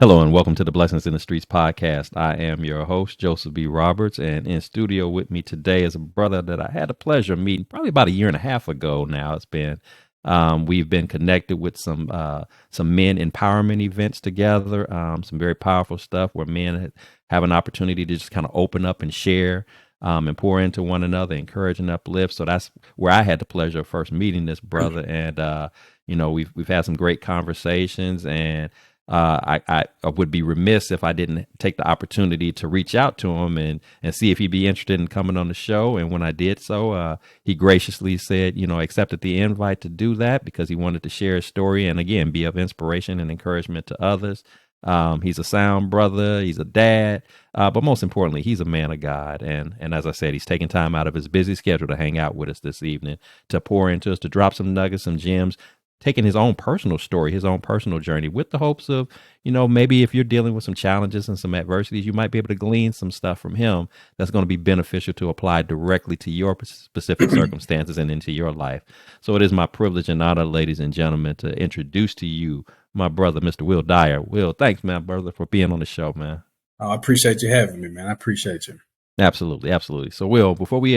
Hello and welcome to the Blessings in the Streets podcast. I am your host, Joseph B. Roberts, and in studio with me today is a brother that I had the pleasure of meeting probably about a year and a half ago now. It's been we've been connected with some men empowerment events together, some very powerful stuff where men have an opportunity to just kind of open up and share and pour into one another, encourage and uplift. So that's where I had the pleasure of first meeting this brother, and we've had some great conversations and. I would be remiss if I didn't take the opportunity to reach out to him and see if he'd be interested in coming on the show. And when I did so, he graciously said, accepted the invite to do that because he wanted to share his story and, again, be of inspiration and encouragement to others. He's a sound brother. He's a dad. But most importantly, he's a man of God. And as I said, he's taking time out of his busy schedule to hang out with us this evening, to pour into us, to drop some nuggets, some gems, taking his own personal story, his own personal journey with the hopes of, maybe if you're dealing with some challenges and some adversities, you might be able to glean some stuff from him that's going to be beneficial to apply directly to your specific circumstances and into your life. So it is my privilege and honor, ladies and gentlemen, to introduce to you my brother, Mr. Will Dyer. Will, thanks, man, brother, for being on the show, man. Oh, I appreciate you having me, man. I appreciate you. Absolutely. Absolutely. So, Will, before we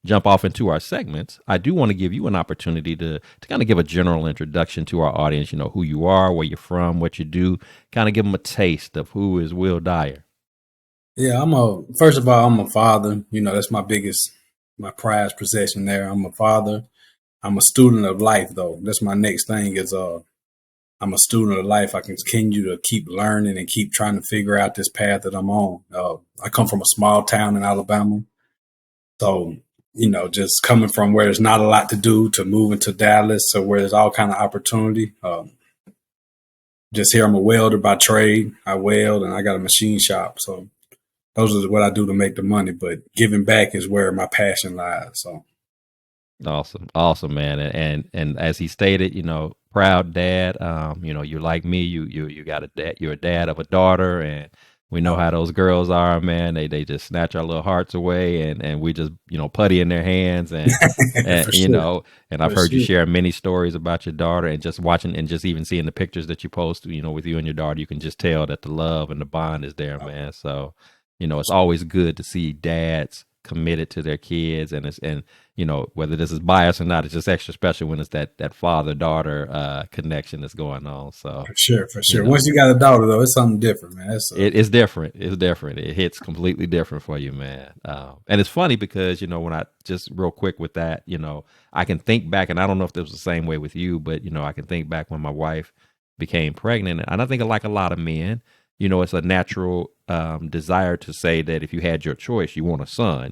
jump off into our segments, I do want to give you an opportunity to kind of give a general introduction to our audience, who you are, where you're from, what you do, kind of give them a taste of who is Will Dyer. Yeah, first of all, I'm a father. That's my prized possession there. I'm a father. I'm a student of life, though. That's my next thing is, I'm a student of life. I continue to keep learning and keep trying to figure out this path that I'm on. I come from a small town in Alabama. So, just coming from where there's not a lot to do to moving to Dallas, so where there's all kind of opportunity. Just here, I'm a welder by trade. I weld and I got a machine shop. So those are what I do to make the money. But giving back is where my passion lies. So. Awesome, man. And as he stated, proud dad. You're like me. You got a dad. You're a dad of a daughter, and we know how those girls are, man. They just snatch our little hearts away, and we just putty in their hands, and Sure. And I've heard you share many stories about your daughter, and just watching and just even seeing the pictures that you post, with you and your daughter, you can just tell that the love and the bond is there, man. So, it's always good to see dads committed to their kids, and whether this is bias or not, it's just extra special when it's that father-daughter connection that's going on. So for sure. Once you got a daughter, though, it's something different, man. It's different. It's different. It hits completely different for you, man. And it's funny because when I just real quick with that, I can think back, and I don't know if this was the same way with you, but I can think back when my wife became pregnant, and I think like a lot of men, it's a natural desire to say that if you had your choice, you want a son,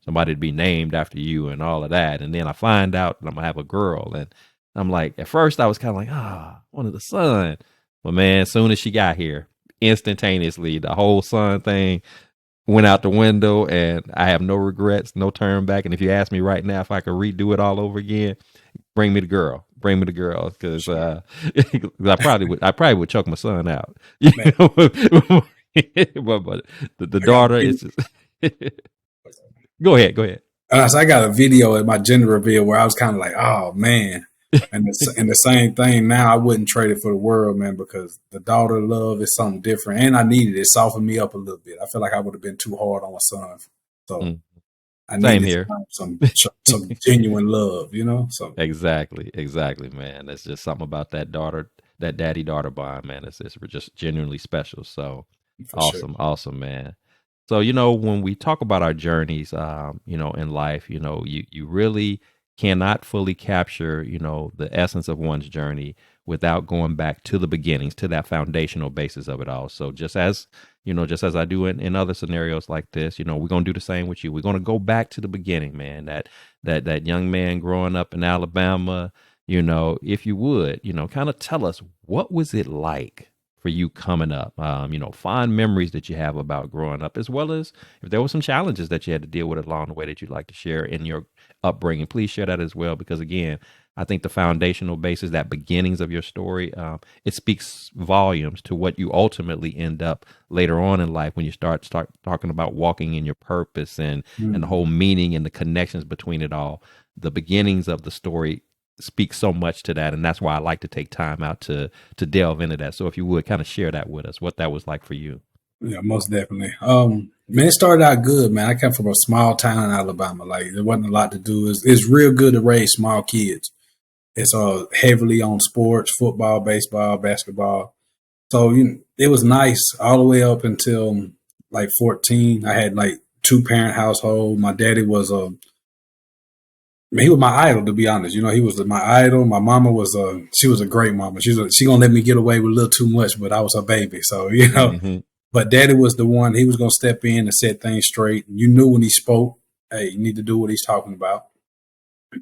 somebody to be named after you and all of that. And then I find out that I'm going to have a girl. And I'm like, at first I was kind of like, I wanted a son. But man, as soon as she got here, instantaneously, the whole son thing went out the window, and I have no regrets, no turn back. And if you ask me right now if I could redo it all over again, bring me the girl. Bring me the girl, because I probably would choke my son out. But the daughter is just go ahead. So I got a video at my gender reveal where I was kind of like, oh man, and the same thing. Now I wouldn't trade it for the world, man, because the daughter love is something different, and I needed it. Softened me up a little bit. I feel like I would have been too hard on my son, so. I Same here. Some genuine love, So exactly, man. It's just something about that daddy-daughter bond, man. It's just genuinely special. So awesome, man. So when we talk about our journeys, in life, you really cannot fully capture, the essence of one's journey without going back to the beginnings, to that foundational basis of it all. So just as I do in other scenarios like this, we're going to do the same with you. We're going to go back to the beginning, man, that young man growing up in Alabama, if you would, kind of tell us, what was it like for you coming up, fond memories that you have about growing up, as well as if there were some challenges that you had to deal with along the way that you'd like to share in your upbringing. Please share that as well, because again, I think the foundational basis, that beginnings of your story, it speaks volumes to what you ultimately end up later on in life when you start talking about walking in your purpose and the whole meaning and the connections between it all. The beginnings of the story speaks so much to that, and that's why I like to take time out to delve into that. So if you would kind of share that with us, what that was like for you. Yeah, most definitely. Man, it started out good, man. I come from a small town in Alabama. Like there wasn't a lot to do. It's real good to raise small kids. It's heavily on sports, football, baseball, basketball. So it was nice all the way up until like 14. I had like 2-parent household. My daddy was he was my idol, to be honest. He was my idol. My mama was she was a great mama. She gonna let me get away with a little too much, but I was her baby. So Mm-hmm. but daddy was the one. He was gonna step in and set things straight. You knew when he spoke, hey, you need to do what he's talking about.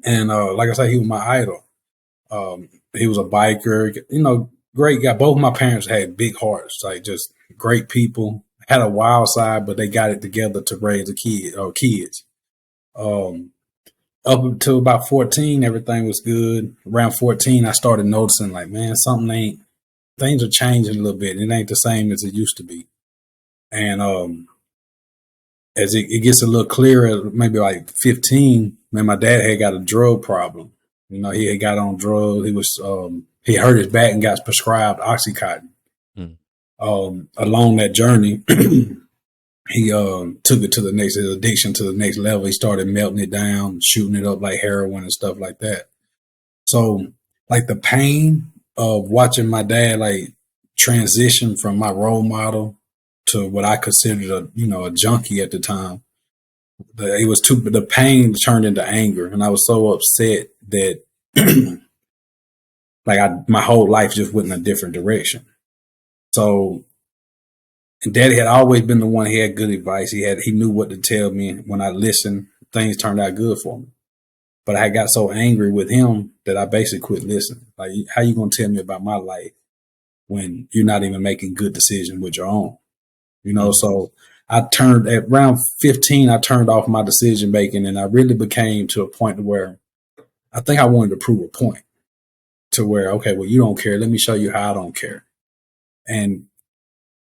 And like I said, he was my idol. He was a biker. Great guy. Both my parents had big hearts, like just great people. Had a wild side, but they got it together to raise a kid or kids. Up until about 14, everything was good. Around 14, I started noticing like, man, things are changing a little bit. It ain't the same as it used to be. And as it gets a little clearer, maybe like 15, man, my dad had got a drug problem. He had got on drugs. He hurt his back and got prescribed Oxycontin. Mm. Along that journey, he took it to his addiction to the next level. He started melting it down, shooting it up like heroin and stuff like that. So like the pain of watching my dad like transition from my role model to what I considered a junkie at the time. The pain turned into anger, and I was so upset that my whole life just went in a different direction. So Daddy had always been the one. He had good advice. He knew what to tell me. When I listened, things turned out good for me. But I got so angry with him that I basically quit listening. Like, how you gonna tell me about my life when you're not even making good decisions with your own? So I turned at around 15. I turned off my decision making, and I really became to a point where I think I wanted to prove a point. To where, okay, well, you don't care. Let me show you how I don't care. And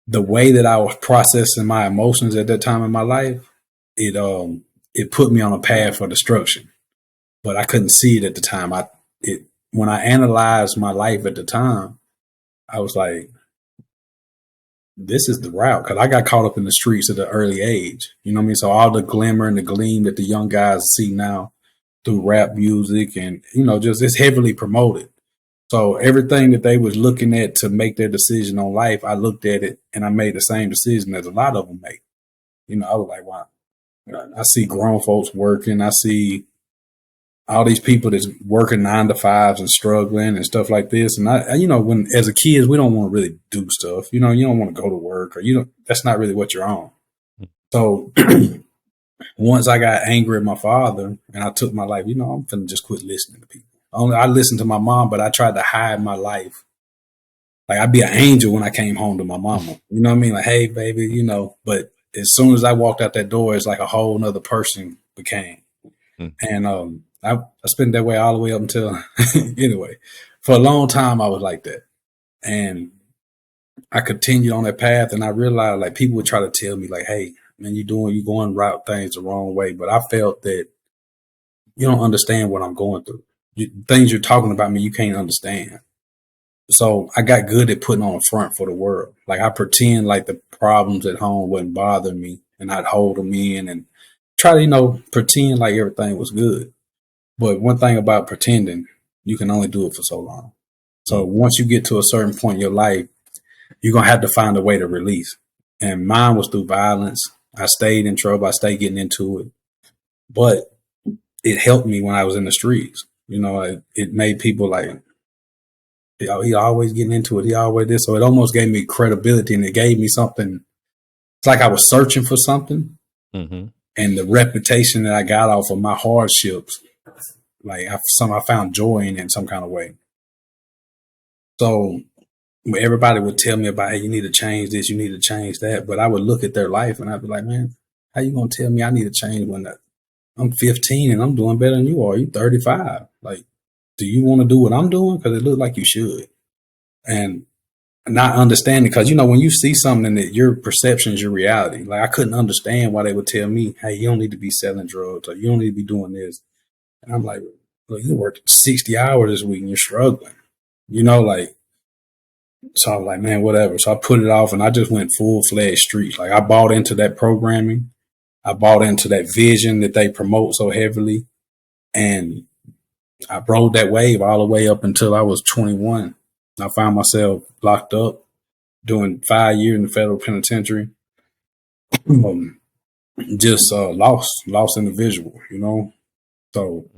the way that I was processing my emotions at that time in my life, it put me on a path for destruction. But I couldn't see it at the time. When I analyzed my life at the time, I was like, this is the route. Because I got caught up in the streets at an early age. You know what I mean? So all the glimmer and the gleam that the young guys see now through rap music and, just it's heavily promoted. So everything that they was looking at to make their decision on life, I looked at it and I made the same decision as a lot of them make. I was like, wow. I see grown folks working. I see all these people that's working 9-to-5s and struggling and stuff like this. And when as a kid, we don't want to really do stuff. You don't want to go to work or that's not really what you're on. So once I got angry at my father and I took my life, I'm finna just quit listening to people. I listened to my mom, but I tried to hide my life. Like I'd be an angel when I came home to my mama. You know what I mean? Like, hey, baby, but as soon as I walked out that door, it's like a whole nother person became. And I spent that way all the way up until, anyway, for a long time, I was like that. And I continued on that path and I realized like people would try to tell me like, hey, man, you going route things the wrong way. But I felt that you don't understand what I'm going through. Things you're talking about me, you can't understand. So I got good at putting on a front for the world. Like I pretend like the problems at home wouldn't bother me and I'd hold them in and try to, pretend like everything was good. But one thing about pretending, you can only do it for so long. So once you get to a certain point in your life, you're going to have to find a way to release. And mine was through violence. I stayed in trouble. I stayed getting into it. But it helped me when I was in the streets. It made people like, he always getting into it. He always did. So it almost gave me credibility and it gave me something. It's like I was searching for something. Mm-hmm. And the reputation that I got off of my hardships, like I found joy in some kind of way. So everybody would tell me about, hey, you need to change this, you need to change that. But I would look at their life and I'd be like, man, how you going to tell me I need to change when I'm 15 and I'm doing better than you are? You 35. Like, do you want to do what I'm doing? Because it looks like you should. And not understanding, because, when you see something that your perception is your reality, like I couldn't understand why they would tell me, hey, you don't need to be selling drugs or you don't need to be doing this. And I'm like, look, you worked 60 hours this week and you're struggling, you know, like, so I was like, man, whatever. So I put it off and I just went full fledged street. Like I bought into that programming. I bought into that vision that they promote so heavily. And I rode that wave all the way up until I was 21. I found myself locked up doing 5 years in the federal penitentiary. Just lost individual, you know. So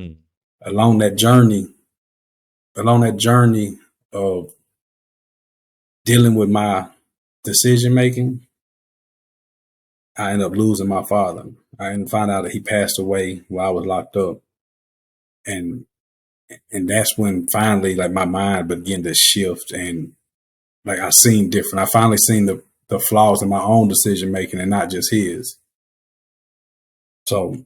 along that journey of dealing with my decision making, I ended up losing my father. I ended up finding out that he passed away while I was locked up, and that's when finally, like, my mind began to shift, and like I seen different. I finally seen the flaws in my own decision making and not just his. So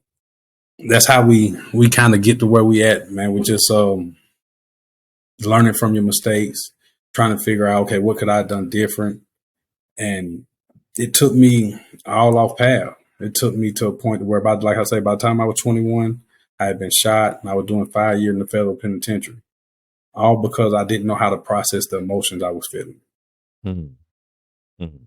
that's how we kind of get to where we at, man. We just learning from your mistakes, trying to figure out, okay, what could I have done different? And it took me all off path. It took me to a point where, like I say, by the time I was 21, I had been shot and I was doing 5 years in the federal penitentiary, all because I didn't know how to process the emotions I was feeling. Mm-hmm. Mm-hmm.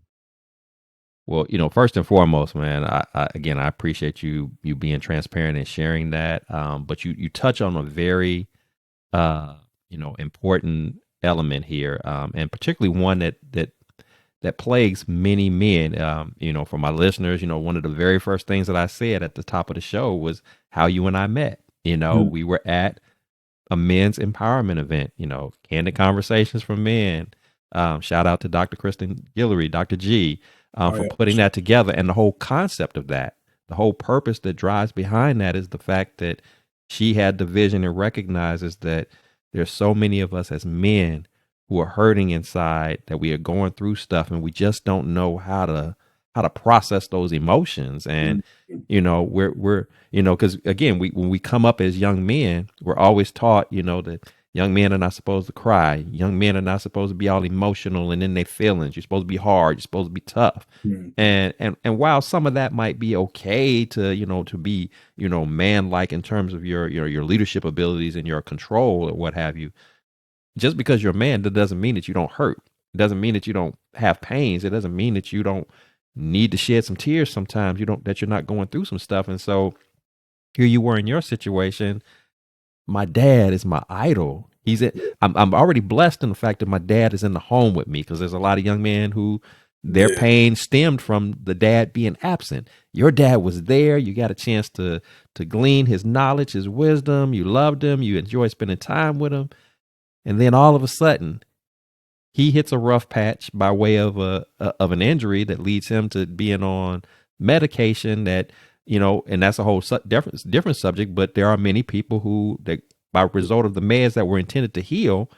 Well, you know, first and foremost, man, I appreciate you being transparent and sharing that. But you touch on a very, important element here, and particularly one that plagues many men. For my listeners, one of the very first things that I said at the top of the show was how you and I met. We were at a men's empowerment event, candid conversations for men. Shout out to Dr. Kristen Guillory, Dr. G, for putting that together. And the whole concept of that, the whole purpose that drives behind that is the fact that she had the vision and recognizes that there's so many of us as men who are hurting inside, that we are going through stuff and we just don't know how to process those emotions. And, we're because again, when we come up as young men, we're always taught, that young men are not supposed to cry. Young men are not supposed to be all emotional and in their feelings. You're supposed to be hard. You're supposed to be tough. And while some of that might be okay to be, man-like in terms of your leadership abilities and your control or what have you, just because you're a man, that doesn't mean that you don't hurt. It doesn't mean that you don't have pains. It doesn't mean that you don't need to shed some tears sometimes. That you're not going through some stuff. And so here you were in your situation. My dad is my idol. I'm already blessed in the fact that my dad is in the home with me, because there's a lot of young men who their pain stemmed from the dad being absent. Your dad was there. You got a chance to glean his knowledge, his wisdom. You loved him. You enjoyed spending time with him. And then all of a sudden, he hits a rough patch by way of an injury that leads him to being on medication that, and that's a whole different subject. But there are many people who, that by result of the meds that were intended to heal,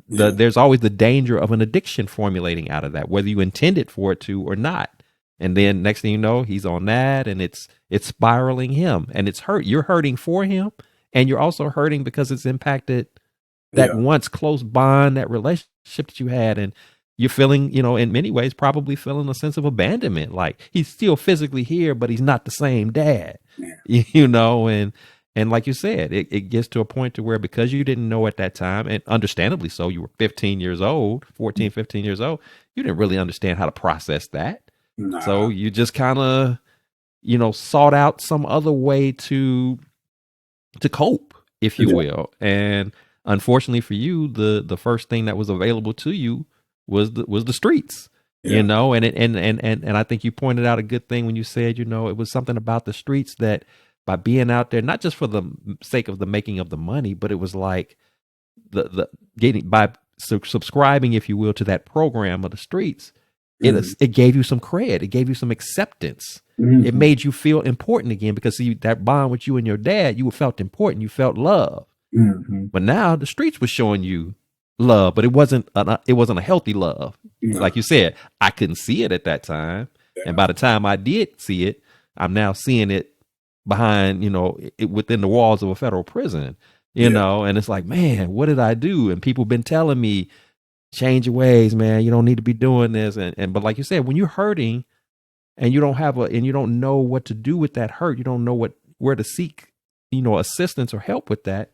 there's always the danger of an addiction formulating out of that, whether you intended for it to or not. And then next thing you know, he's on that, and it's spiraling him, and it's hurt. You're hurting for him, and you're also hurting because it's impacted that once close bond, that relationship that you had. And you're feeling, in many ways, probably feeling a sense of abandonment. Like, he's still physically here, but he's not the same dad, and like you said, it gets to a point to where, because you didn't know at that time, and understandably so, you were 15 years old, 14, 15 years old, you didn't really understand how to process that. Nah. So you just kind of, sought out some other way to cope, if you will. And unfortunately for you, the first thing that was available to you was the streets, and I think you pointed out a good thing when you said, it was something about the streets that, by being out there, not just for the sake of the making of the money, but it was like the getting, by subscribing, if you will, to that program of the streets, it gave you some cred, it gave you some acceptance. It made you feel important again, because that bond with you and your dad, you felt important, you felt love. But now the streets was showing you love, but it wasn't a healthy love. Like you said, I couldn't see it at that time, and by the time I did see it, I'm now seeing it behind, within the walls of a federal prison, and it's like, man, what did I do? And people been telling me, change your ways, man. You don't need to be doing this. But like you said, when you're hurting and you don't know what to do with that hurt, you don't know where to seek, assistance or help with that,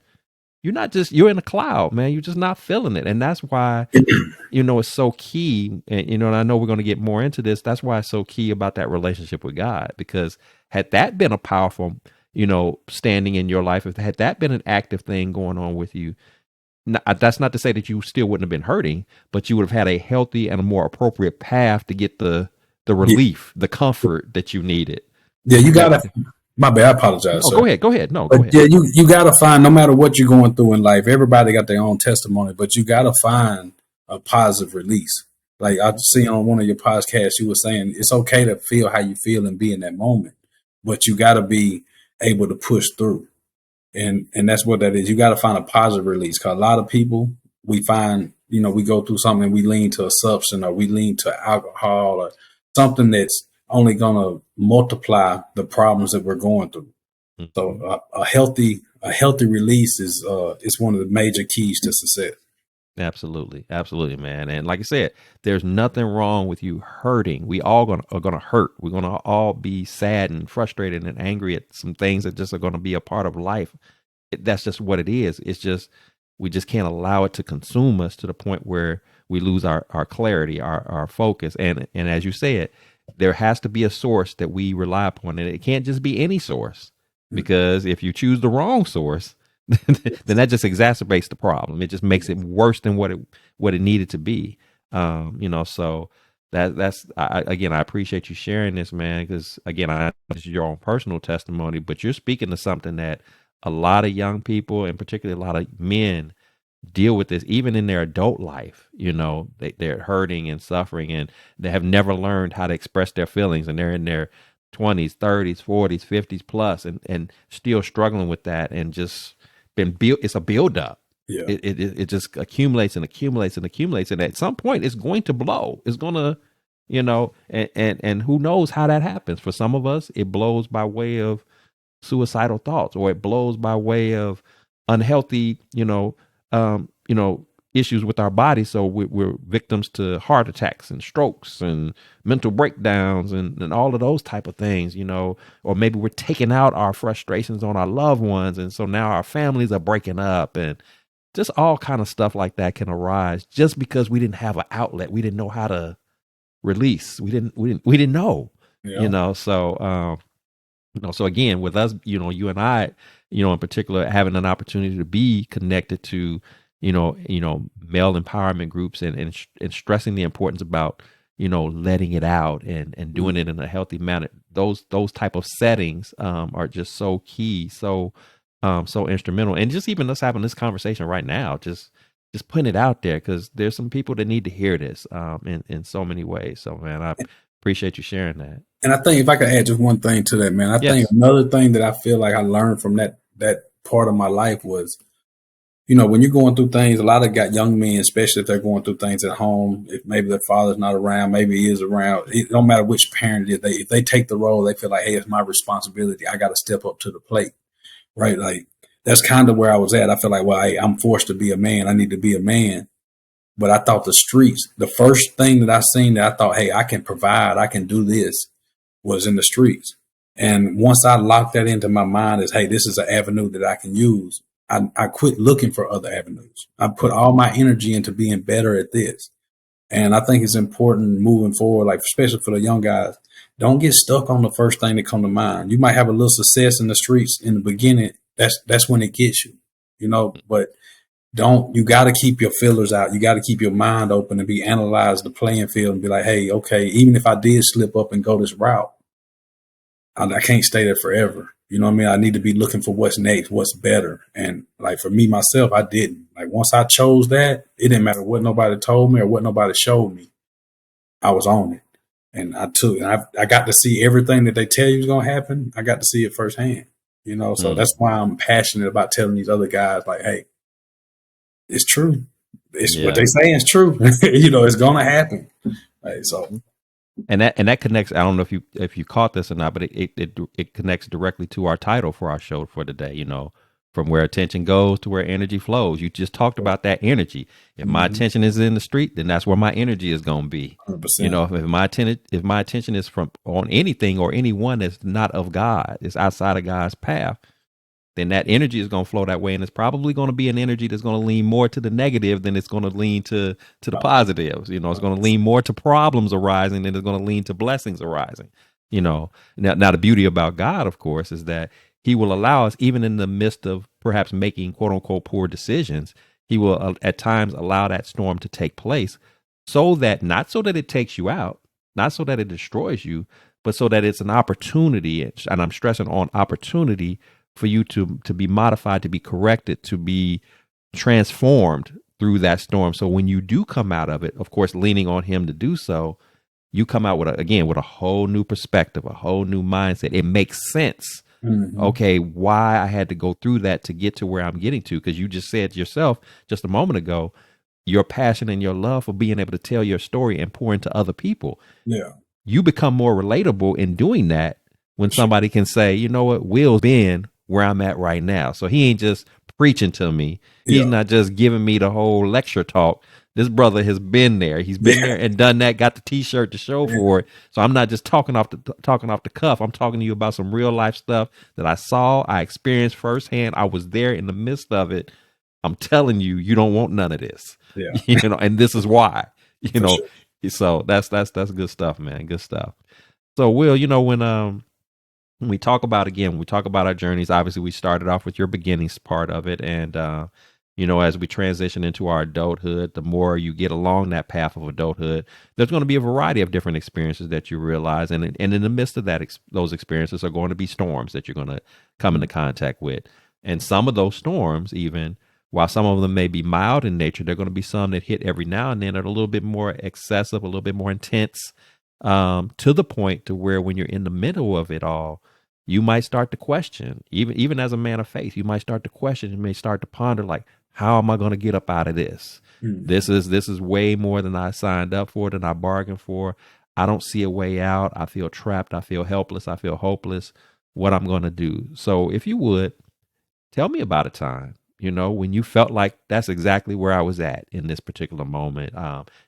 you're in a cloud, man. You're just not feeling it. And that's why, it's so key. And, and I know we're going to get more into this. That's why it's so key about that relationship with God, because had that been a powerful, standing in your life, if had that been an active thing going on with you, that's not to say that you still wouldn't have been hurting, but you would have had a healthy and a more appropriate path to get the relief, the comfort that you needed. Yeah, you gotta. My bad. I apologize. No, sir. go ahead. No, But go ahead. yeah, you gotta find, no matter what you're going through in life, everybody got their own testimony, but you gotta find a positive release. Like I see on one of your podcasts, you were saying it's okay to feel how you feel and be in that moment, but you gotta be able to push through. And that's what that is. You got to find a positive release, because a lot of people, we find, we go through something and we lean to a substance, or we lean to alcohol, or something that's only going to multiply the problems that we're going through. Mhm. So a healthy release is one of the major keys to success. Absolutely, man. And like I said, there's nothing wrong with you hurting. We all are gonna hurt. We're gonna all be sad and frustrated and angry at some things that just are gonna be a part of life. That's just what it is. It's just we just can't allow it to consume us to the point where we lose our clarity, our focus. And as you said, there has to be a source that we rely upon, and it can't just be any source, because if you choose the wrong source, then that just exacerbates the problem. It just makes it worse than what it needed to be. So again, I appreciate you sharing this, man, because again, this is your own personal testimony, but you're speaking to something that a lot of young people, and particularly a lot of men, deal with this even in their adult life. They're hurting and suffering, and they have never learned how to express their feelings, and they're in their 20s, 30s, 40s, 50s plus, and still struggling with that, and just been built. It's a buildup. Yeah. It just accumulates and accumulates and accumulates, and at some point it's going to blow. It's gonna, and who knows how that happens. For some of us, it blows by way of suicidal thoughts, or it blows by way of unhealthy, issues with our body. So we're victims to heart attacks and strokes and mental breakdowns and all of those type of things, or maybe we're taking out our frustrations on our loved ones. And so now our families are breaking up, and just all kind of stuff like that can arise just because we didn't have an outlet. We didn't know how to release. We didn't know, Yeah. So, so again, with us, you and I, in particular, having an opportunity to be connected to, male empowerment groups, and stressing the importance about, letting it out and doing it in a healthy manner. Those type of settings are just so key, so instrumental. And just even us having this conversation right now, just putting it out there, because there's some people that need to hear this in so many ways. So, man, I appreciate you sharing that. And I think if I could add just one thing to that, man, I think Yes. another thing that I feel like I learned from that part of my life was, when you're going through things, a lot of young men, especially if they're going through things at home, if maybe their father's not around, maybe he is around, it don't matter which parent it is, if they take the role, they feel like, hey, it's my responsibility. I got to step up to the plate, right? Like, that's kind of where I was at. I feel like, well, hey, I'm forced to be a man. I need to be a man. But I thought the streets, the first thing that I seen that I thought, hey, I can provide, I can do this, was in the streets. And once I locked that into my mind as, hey, this is an avenue that I can use, I quit looking for other avenues. I put all my energy into being better at this. And I think it's important moving forward, like especially for the young guys, don't get stuck on the first thing that come to mind. You might have a little success in the streets in the beginning. That's when it gets you, but you got to keep your fillers out. You got to keep your mind open and analyze the playing field and be like, hey, okay, even if I did slip up and go this route, I can't stay there forever. You know what I mean? I need to be looking for what's next, what's better. And like for me, myself, I didn't. Like once I chose that, it didn't matter what nobody told me or what nobody showed me. I was on it. And I got to see everything that they tell you is going to happen. I got to see it firsthand, so that's why I'm passionate about telling these other guys like, hey, it's true. It's what they say is true. It's going to happen. Right, so. And that connects. I don't know if you caught this or not, but it connects directly to our title for our show for today. From where attention goes to where energy flows. You just talked about that energy. If my attention is in the street, then that's where my energy is going to be. 100%. If my attention is on anything or anyone that's not of God, is outside of God's path, then that energy is going to flow that way. And it's probably going to be an energy that's going to lean more to the negative than it's going to lean to the positives. You know, it's going to lean more to problems arising than it's going to lean to blessings arising. You know, now the beauty about God, of course, is that he will allow us, even in the midst of perhaps making quote unquote poor decisions, he will at times allow that storm to take place so that not so that it takes you out, not so that it destroys you, but so that it's an opportunity. And I'm stressing on opportunity for you to be modified, to be corrected, to be transformed through that storm. So when you do come out of it, of course, leaning on him to do so, you come out with a whole new perspective, a whole new mindset. It makes sense. Mm-hmm. Okay, why I had to go through that to get to where I'm getting to. Because you just said yourself just a moment ago, your passion and your love for being able to tell your story and pour into other people. Yeah. You become more relatable in doing that when somebody can say, you know what, Will's been where I'm at right now. So he ain't just preaching to me. He's not just giving me the whole lecture talk. This brother has been there. He's been there and done that, got the t-shirt to show for it. So I'm not just talking off the cuff. I'm talking to you about some real life stuff that I saw, I experienced firsthand. I was there in the midst of it. I'm telling you, you don't want none of this. Yeah. You know, and this is why. You know, so that's good stuff, man. Good stuff. So Will, you know, when we talk about our journeys, obviously we started off with your beginnings part of it. And you know, as we transition into our adulthood, the more you get along that path of adulthood, there's going to be a variety of different experiences that you realize. And in the midst of that, those experiences are going to be storms that you're going to come into contact with. And some of those storms, even while some of them may be mild in nature, there are going to be some that hit every now and then that are a little bit more excessive, a little bit more intense, to the point to where when you're in the middle of it all, you might start to question, even as a man of faith, you might start to question, you may start to ponder, like, how am I going to get up out of this? Mm-hmm. This is way more than I signed up for, than I bargained for. I don't see a way out. I feel trapped. I feel helpless. I feel hopeless. What I'm going to do. So if you would, tell me about a time, you know, when you felt like that's exactly where I was at in this particular moment.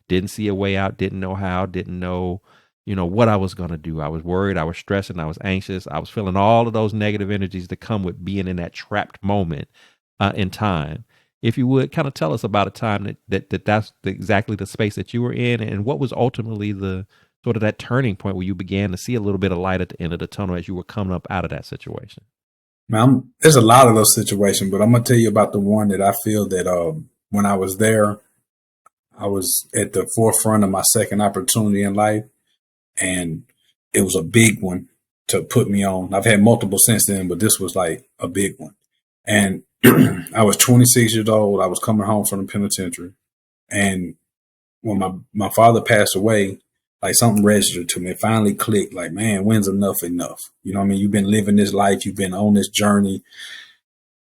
Didn't see a way out, didn't know how, didn't know, you know, what I was going to do. I was worried. I was stressing. I was anxious. I was feeling all of those negative energies that come with being in that trapped moment in time. If you would kind of tell us about a time that's exactly the space that you were in, and what was ultimately the sort of that turning point where you began to see a little bit of light at the end of the tunnel as you were coming up out of that situation. Man, there's a lot of those situations, but I'm going to tell you about the one that I feel that when I was there, I was at the forefront of my second opportunity in life, and it was a big one to put me on. I've had multiple since then, but this was like a big one. And I was 26 years old. I was coming home from the penitentiary. And when my father passed away, like something registered to me. It finally clicked, like, man, when's enough? You know what I mean? You've been living this life. You've been on this journey.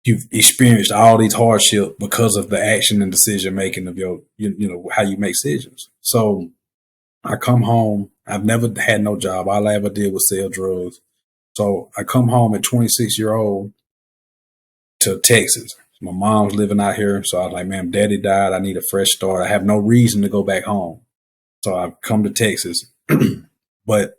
You've experienced all these hardships because of the action and decision making of your, you know, how you make decisions. So I come home. I've never had no job. All I ever did was sell drugs. So I come home at 26-year-old to Texas. My mom's living out here. So I was like, man, daddy died. I need a fresh start. I have no reason to go back home. So I've come to Texas. But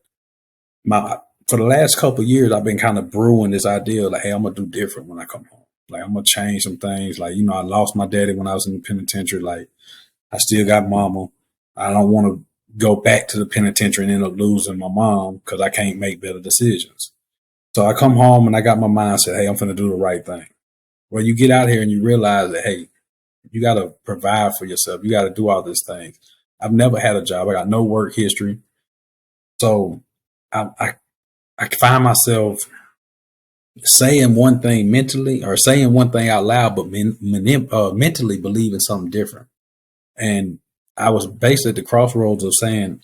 for the last couple of years, I've been kind of brewing this idea like, hey, I'm going to do different when I come home. Like, I'm going to change some things. Like, you know, I lost my daddy when I was in the penitentiary. Like, I still got mama. I don't want to go back to the penitentiary and end up losing my mom because I can't make better decisions. So I come home and I got my mindset, hey, I'm going to do the right thing. Well, you get out here and you realize that, hey, you got to provide for yourself. You got to do all these things. I've never had a job. I got no work history. So I find myself saying one thing mentally or saying one thing out loud, but mentally believing something different. And I was basically at the crossroads of saying,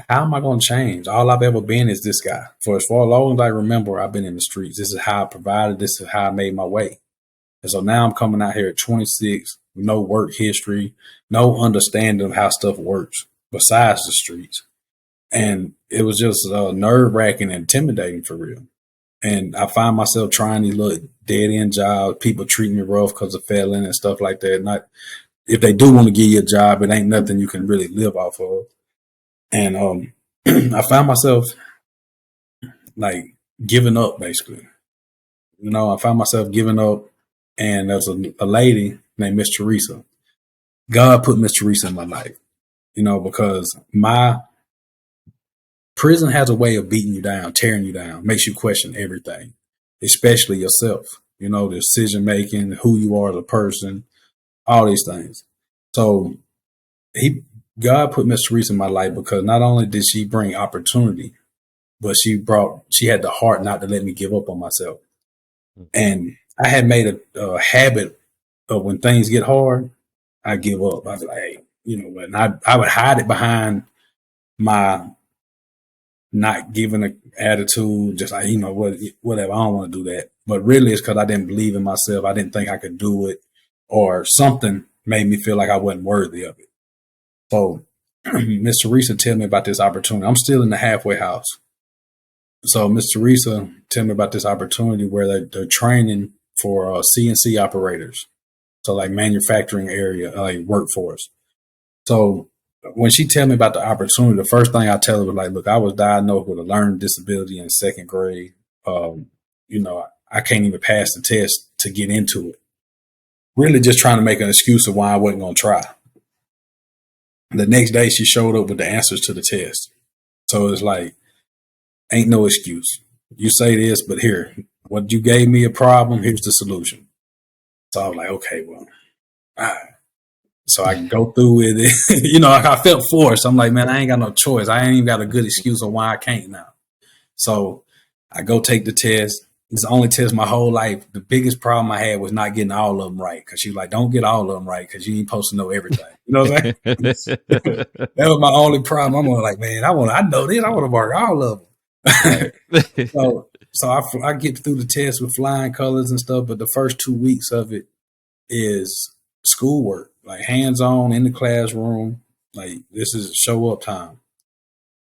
how am I going to change? All I've ever been is this guy. For as long as I remember, I've been in the streets. This is how I provided. This is how I made my way. And so now I'm coming out here at 26 with no work history, no understanding of how stuff works besides the streets. And it was just nerve-wracking and intimidating for real. And I find myself trying these little dead-end jobs, people treating me rough because of failing and stuff like that. Not if they do want to give you a job, it ain't nothing you can really live off of. And I found myself like giving up basically. I found myself giving up, and there's a lady named Miss Teresa. God put Miss Teresa in my life, because my prison has a way of beating you down, tearing you down, makes you question everything, especially yourself, the decision making, who you are as a person, all these things. So he God put Miss Teresa in my life because not only did she bring opportunity, but she had the heart not to let me give up on myself. And I had made a habit of when things get hard, I give up. I was like, hey, and I would hide it behind my not giving an attitude, just like, whatever, I don't want to do that. But really it's because I didn't believe in myself. I didn't think I could do it, or something made me feel like I wasn't worthy of it. So Miss Teresa tell me about this opportunity. I'm still in the halfway house. So Miss Teresa tell me about this opportunity where they're training for CNC operators. So like manufacturing area, like workforce. So when she tell me about the opportunity, the first thing I tell her was like, look, I was diagnosed with a learning disability in second grade. I can't even pass the test to get into it. Really just trying to make an excuse of why I wasn't going to try. The next day she showed up with the answers to the test. So it's like, ain't no excuse. You say this, but here, what you gave me a problem, here's the solution. So I was like, okay, well, all right. So I can go through with it. I felt forced. I'm like, man, I ain't got no choice. I ain't even got a good excuse on why I can't now. So I go take the test. It's the only test my whole life. The biggest problem I had was not getting all of them right. Cause she was like, don't get all of them right. Cause you ain't supposed to know everything. You know what I'm saying? That was my only problem. I'm like, man, I know this. I want to work all of them. Right. So I get through the test with flying colors and stuff. But the first 2 weeks of it is schoolwork, like hands-on in the classroom. Like, this is show up time.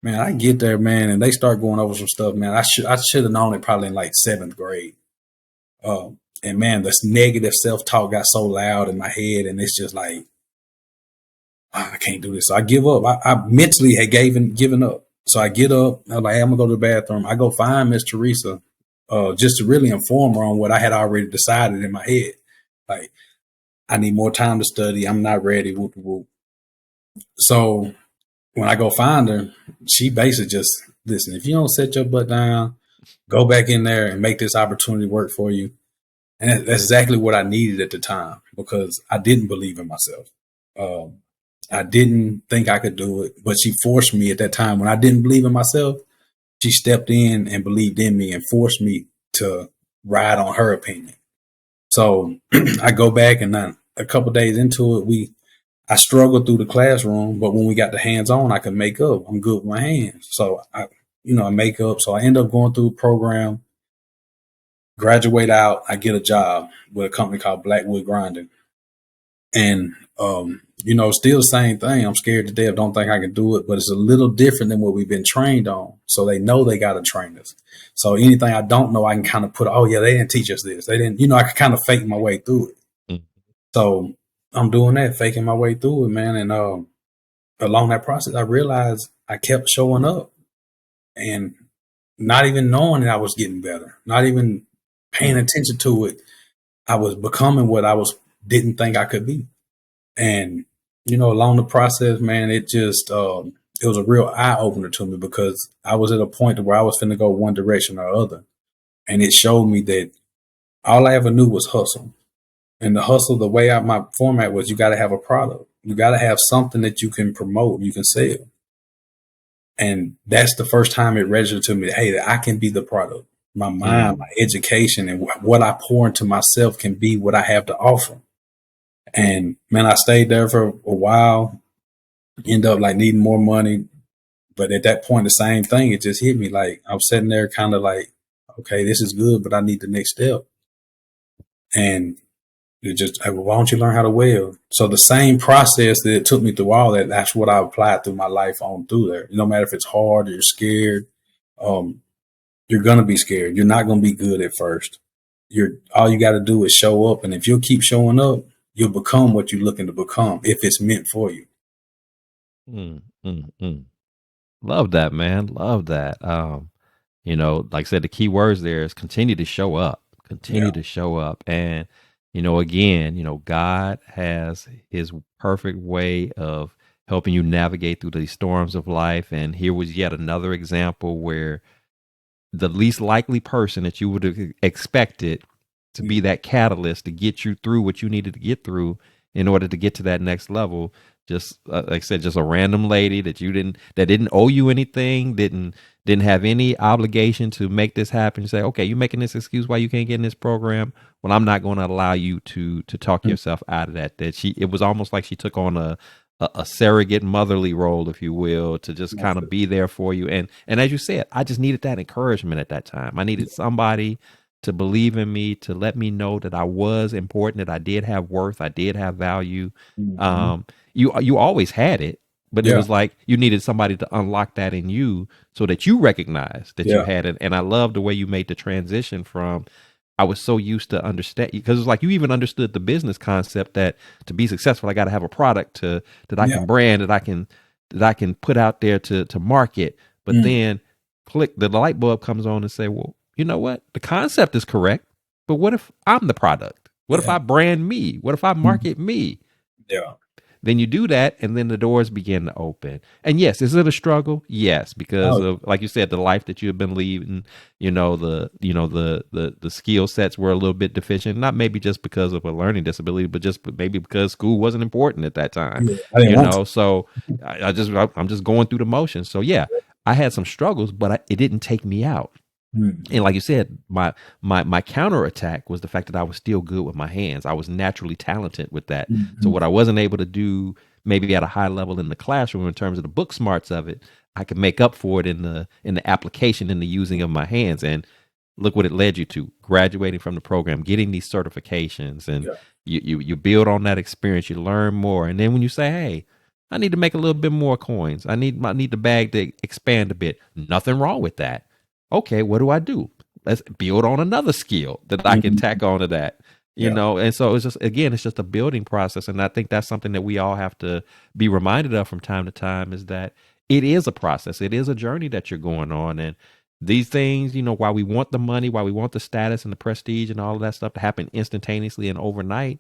Man, I get there, man, and they start going over some stuff, man. I should have known it probably in like 7th grade. And man, this negative self-talk got so loud in my head, and it's just like, I can't do this. So I give up. I mentally had given up. So I get up. I'm like, hey, I'm gonna go to the bathroom. I go find Miss Teresa, just to really inform her on what I had already decided in my head. Like, I need more time to study. I'm not ready. Whoop, whoop. So when I go find her, she basically just, listen, if you don't set your butt down, go back in there and make this opportunity work for you. And that's exactly what I needed at the time, because I didn't believe in myself. I didn't think I could do it, but she forced me at that time. When I didn't believe in myself, she stepped in and believed in me and forced me to ride on her opinion. So I go back, and then a couple of days into it, I struggled through the classroom, but when we got the hands on, I could make up. I'm good with my hands. So I make up. So I end up going through a program, graduate out. I get a job with a company called Blackwood Grinding. And, still the same thing. I'm scared to death. Don't think I can do it, but it's a little different than what we've been trained on. So they know they got to train us. So anything I don't know, I can kind of put, oh yeah, they didn't teach us this. They didn't, I can kind of fake my way through it. Mm-hmm. So I'm doing that, faking my way through it, man. And along that process, I realized I kept showing up and not even knowing that I was getting better, not even paying attention to it. I was becoming what I didn't think I could be. And, along the process, man, it just, it was a real eye opener to me, because I was at a point where I was finna go one direction or other. And it showed me that all I ever knew was hustle. And the hustle, the way my format was, you got to have a product. You got to have something that you can promote, you can sell. And that's the first time it registered to me, hey, that I can be the product. My mind, my education, and what I pour into myself can be what I have to offer. And man, I stayed there for a while, end up like needing more money. But at that point, the same thing, it just hit me. Like, I'm sitting there kind of like, okay, this is good, but I need the next step. And it just, like, well, why don't you learn how to weld? So the same process that it took me through all that, that's what I applied through my life on through there. No matter if it's hard or you're scared, you're going to be scared. You're not going to be good at first. All you got to do is show up. And if you'll keep showing up, you'll become what you're looking to become, if it's meant for you. Love that, man. Love that. Like I said, the key words there is continue to show up. Continue to show up. And, again, God has his perfect way of helping you navigate through these storms of life. And here was yet another example where the least likely person that you would have expected to be that catalyst to get you through what you needed to get through in order to get to that next level. Just like I said, just a random lady that didn't owe you anything, didn't have any obligation to make this happen. You say, okay, you're making this excuse why you can't get in this program. Well, I'm not going to allow you to talk yourself out of that. It was almost like she took on a surrogate motherly role, if you will, to just kind of be there for you. And as you said, I just needed that encouragement at that time. I needed somebody to believe in me, to let me know that I was important, that I did have worth, I did have value. You always had it, but it was like you needed somebody to unlock that in you so that you recognized that you had it. And I love the way you made the transition from, I was so used to understand, because it's like you even understood the business concept that to be successful, I got to have a product that I can brand, that I can put out there to market. But then the light bulb comes on and say, well, you know what? The concept is correct, but what if I'm the product? What if I brand me? What if I market me? Yeah. Then you do that, and then the doors begin to open. And yes, is it a struggle? Yes, because of, like you said, the life that you have been leading. The skill sets were a little bit deficient. Not maybe just because of a learning disability, but just maybe because school wasn't important at that time. So I'm just going through the motions. So yeah, I had some struggles, but it didn't take me out. And like you said, my counterattack was the fact that I was still good with my hands. I was naturally talented with that. So what I wasn't able to do maybe at a high level in the classroom in terms of the book smarts of it, I could make up for it in the application, in the using of my hands. And look what it led you to: graduating from the program, getting these certifications, and you build on that experience. You learn more, and then when you say, "Hey, I need to make a little bit more coins. I need the bag to expand a bit." Nothing wrong with that. Okay, what do? Let's build on another skill that I can tack onto that, And so it's just a building process. And I think that's something that we all have to be reminded of from time to time, is that it is a process. It is a journey that you're going on. And these things, while we want the money, while we want the status and the prestige and all of that stuff to happen instantaneously and overnight,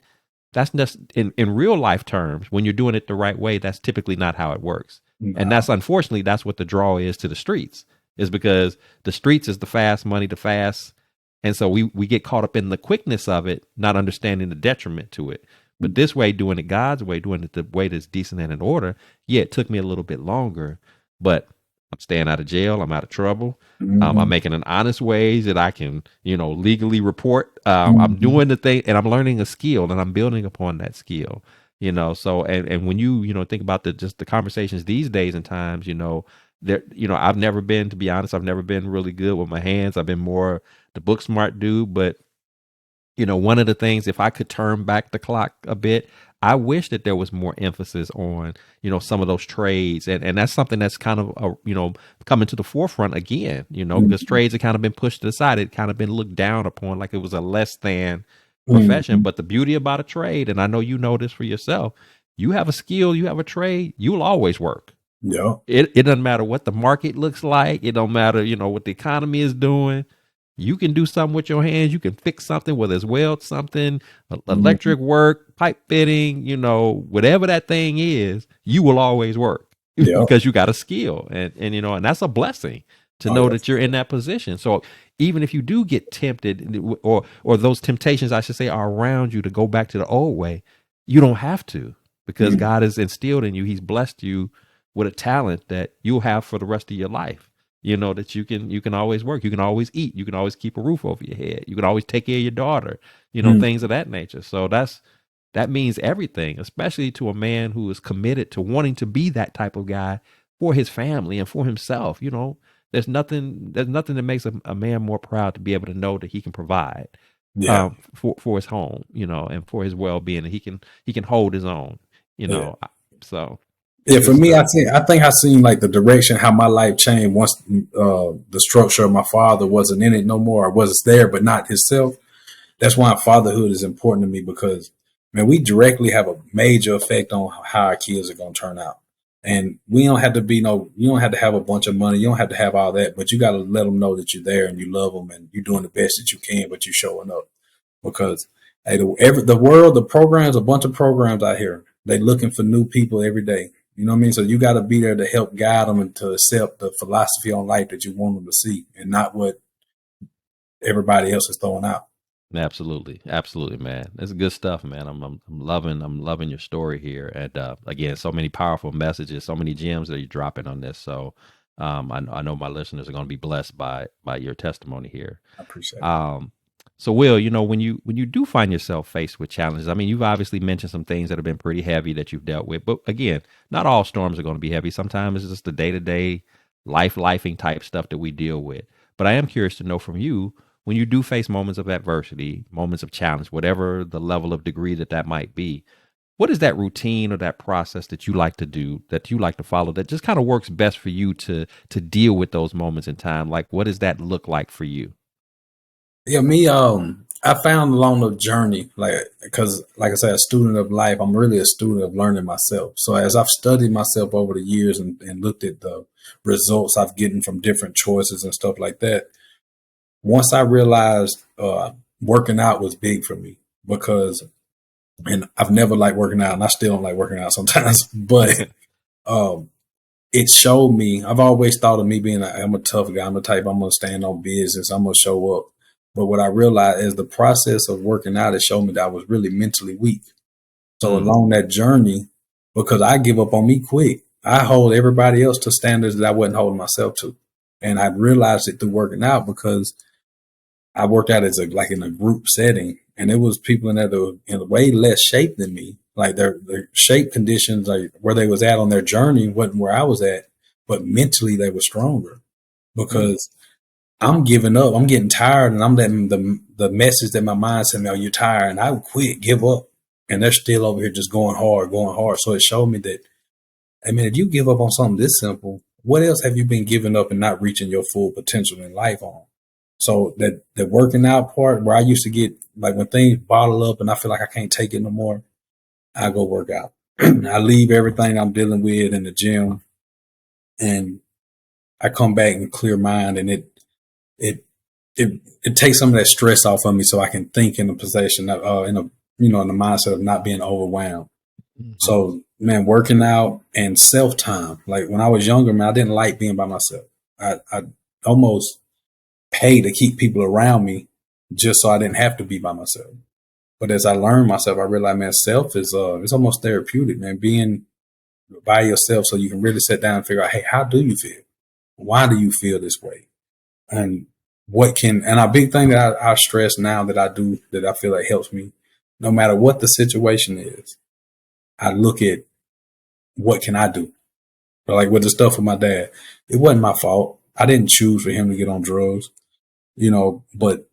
that's just in real life terms, when you're doing it the right way, that's typically not how it works. And that's unfortunately, that's what the draw is to the streets. Is because the streets is the fast money, the fast. And so we get caught up in the quickness of it, not understanding the detriment to it. But this way, doing it God's way, doing it the way that's decent and in order, it took me a little bit longer. But I'm staying out of jail. I'm out of trouble. I'm making an honest ways that I can, legally report. I'm doing the thing, and I'm learning a skill, and I'm building upon that skill. So and when you think about the conversations these days and times, I've never been, to be honest, I've never been really good with my hands. I've been more the book smart dude. But, one of the things, if I could turn back the clock a bit, I wish that there was more emphasis on, some of those trades. And that's something that's kind of, coming to the forefront again, because trades have kind of been pushed to the side. It kind of been looked down upon like it was a less than profession. But the beauty about a trade, and I know you know this for yourself, you have a skill, you have a trade, you'll always work. Yeah. It doesn't matter what the market looks like. It don't matter, what the economy is doing. You can do something with your hands. You can fix something, whether it's weld something, electric work, pipe fitting, whatever that thing is, you will always work because you got a skill. And that's a blessing to know that you're in that position. So even if you do get tempted, or those temptations, I should say, are around you to go back to the old way, you don't have to, because God has instilled in you. He's blessed you with a talent that you'll have for the rest of your life. That you can always work. You can always eat. You can always keep a roof over your head. You can always take care of your daughter, things of that nature. So that means everything, especially to a man who is committed to wanting to be that type of guy for his family and for himself. There's nothing that makes a man more proud to be able to know that he can provide for his home, and for his well-being, and he can hold his own, so. Yeah, for me, I think I seen like the direction how my life changed once the structure of my father wasn't in it no more. I wasn't there, but not himself. That's why fatherhood is important to me, because, man, we directly have a major effect on how our kids are going to turn out. And we don't have to be you don't have to have a bunch of money. You don't have to have all that, but you got to let them know that you're there and you love them and you're doing the best that you can, but you're showing up because hey, the world, the programs, a bunch of programs out here, they looking for new people every day. You know what I mean? So you got to be there to help guide them and to accept the philosophy on life that you want them to see and not what everybody else is throwing out. Absolutely, absolutely, man. That's good stuff, man. I'm loving your story here, and again, so many powerful messages, so many gems that you're dropping on this. So, I know my listeners are going to be blessed by your testimony here. I appreciate it. So, Will, when you do find yourself faced with challenges, I mean, you've obviously mentioned some things that have been pretty heavy that you've dealt with, but again, not all storms are going to be heavy. Sometimes it's just the day to day lifing type stuff that we deal with. But I am curious to know from you when you do face moments of adversity, moments of challenge, whatever the level of degree that might be. What is that routine or that process that you like to do, that you like to follow, that just kind of works best for you to deal with those moments in time? Like, what does that look like for you? Yeah, I found along the journey, because, like I said, a student of life, I'm really a student of learning myself. So as I've studied myself over the years and looked at the results I've gotten from different choices and stuff like that, once I realized working out was big for me because, and I've never liked working out, and I still don't like working out sometimes, but um, it showed me. I've always thought of me being I'm a tough guy. I'm the type I'm gonna stand on business. I'm gonna show up. But what I realized is the process of working out, it showed me that I was really mentally weak. So Mm, along that journey, because I give up on me quick, I hold everybody else to standards that I wasn't holding myself to. And I realized it through working out because I worked out as like in a group setting, and it was people in there that were in way less shape than me. Like their shape conditions, like where they was at on their journey, wasn't where I was at, but mentally they were stronger mm, because I'm giving up. I'm getting tired, and I'm letting the message that my mind sent me, "Oh, you're tired," and I would quit, give up, and they're still over here just going hard, going hard. So it showed me that, I mean, if you give up on something this simple, what else have you been giving up and not reaching your full potential in life on? So that the working out part, where I used to get like when things bottle up and I feel like I can't take it no more, I go work out. I leave everything I'm dealing with in the gym, and I come back in clear mind, and it it takes some of that stress off of me, so I can think in a possession, in a in the mindset of not being overwhelmed. mhm. So man, working out and self time. Like when I was younger, man, I didn't like being by myself. I almost pay to keep people around me just so I didn't have to be by myself. But as I learned myself, I realized, man, self is it's almost therapeutic, man. Being by yourself so you can really sit down and figure out, hey, how do you feel? Why do you feel this way? And and a big thing that I stress now that I do that I feel like helps me, no matter what the situation is, I look at what can I do. Like with the stuff with my dad, it wasn't my fault. I didn't choose for him to get on drugs, but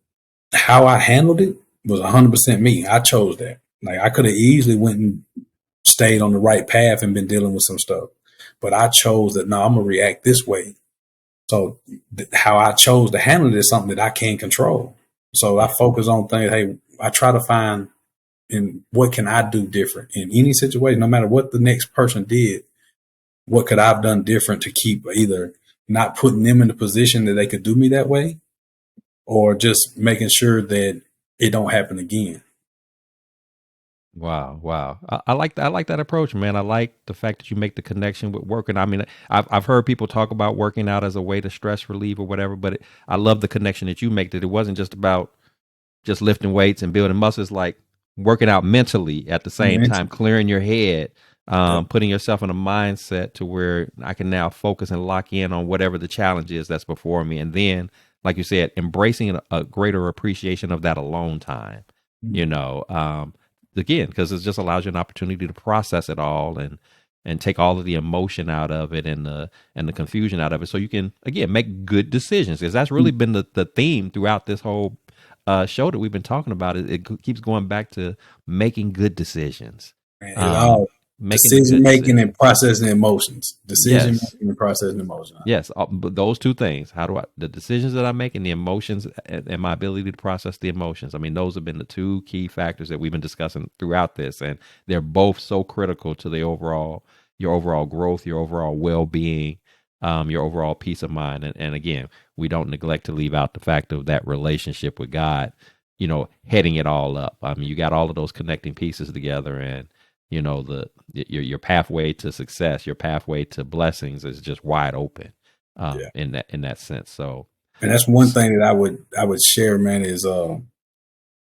how I handled it was 100% me. I chose that. Like I could have easily went and stayed on the right path and been dealing with some stuff, but I chose that. No, I'm gonna react this way. So how I chose to handle it is something that I can't control. So I focus on things. Hey, I try to find in what can I do different in any situation, no matter what the next person did. What could I have done different to keep either not putting them in the position that they could do me that way, or just making sure that it don't happen again. Wow, wow. I like that. I like that approach, man. I like the fact that you make the connection with working. I mean, I've heard people talk about working out as a way to stress relieve or whatever, but I love the connection that you make. That it wasn't just about just lifting weights and building muscles, like working out mentally at the same time, Mentally. clearing your head, Yeah. putting yourself in a mindset to where I can now focus and lock in on whatever the challenge is that's before me, and then, like you said, embracing a greater appreciation of that alone time. You Mm. know, again, because it just allows you an opportunity to process it all and take all of the emotion out of it and the confusion out of it, so you can again make good decisions. Because that's really been the theme throughout this whole show that we've been talking about. It keeps going back to making good decisions, It um, all making the decision good making decisions. and processing emotions. Decision Yes, making and processing emotions. yes, but those two things. How do the decisions that I make and the emotions and my ability to process the emotions? I mean, those have been the two key factors that we've been discussing throughout this, and they're both so critical to the overall, your overall growth, your overall well-being, your overall peace of mind. And again, we don't neglect to leave out the fact of that relationship with God, heading it all up. I mean, you got all of those connecting pieces together, and your pathway to success, your pathway to blessings is just wide open, Yeah. in that sense. So, And that's one thing that I would share, man, is a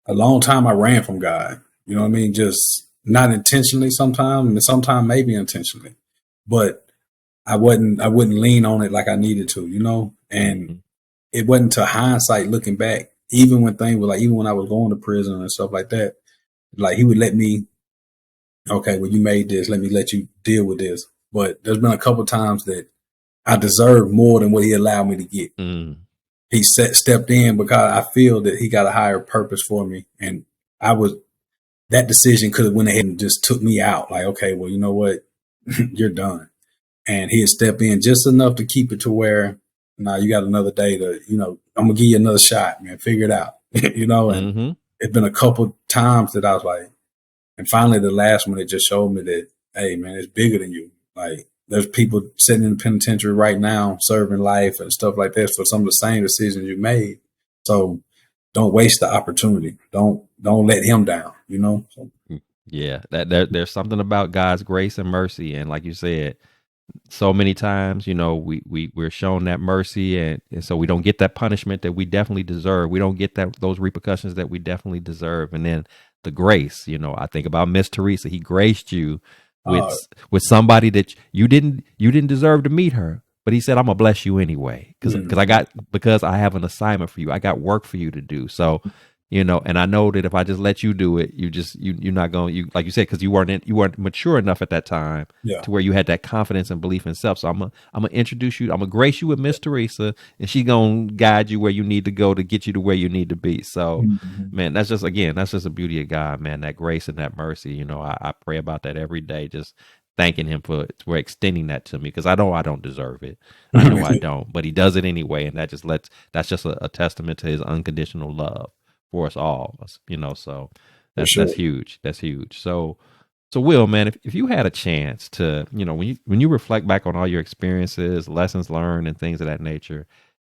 long time I ran from God. You know what I mean? Just not intentionally sometimes, and sometimes maybe intentionally. But I wouldn't lean on it like I needed to, and mhm, it wasn't to hindsight looking back, even when things were like, even when I was going to prison and stuff like that, like he would let me, okay, well, you made this, let me let you deal with this. But there's been a couple times that I deserved more than what he allowed me to get. mm, He stepped in because I feel that he got a higher purpose for me. And that decision could have went ahead and just took me out. Like, okay, well, you know what? You're done. And he'd step in just enough to keep it to where, now you got another day to, I'm gonna give you another shot, man. Figure it out, And mhm, it's been a couple times that I was like, and finally the last one, it just showed me that, hey, man, it's bigger than you. Like there's people sitting in the penitentiary right now serving life and stuff like that for some of the same decisions you made. So don't waste the opportunity. Don't let him down. So, yeah, there's something about God's grace and mercy, and like you said, so many times, we're shown that mercy, and so we don't get that punishment that we definitely deserve. We don't get those repercussions that we definitely deserve. And then the grace, I think about Miss Teresa. He graced you with uh, somebody that you didn't deserve to meet her, but he said, I'm gonna bless you anyway, because I have an assignment for you. I got work for you to do. So, and I know that if I just let you do it, you're not going, like you said, because you weren't mature enough at that time yeah. to where you had that confidence and belief in self. So I'm gonna introduce you. I'm gonna grace you with Miss Teresa, and she's gonna guide you where you need to go to get you to where you need to be. So, Mm-hmm. man, that's just the beauty of God, man. That grace and that mercy. I pray about that every day, just thanking Him for extending that to me, because I know I don't deserve it. I know I don't, but He does it anyway, and that's just a testament to His unconditional love for us all. So For that's sure. huge. That's huge. So Will, man, if you had a chance to, when you reflect back on all your experiences, lessons learned, and things of that nature,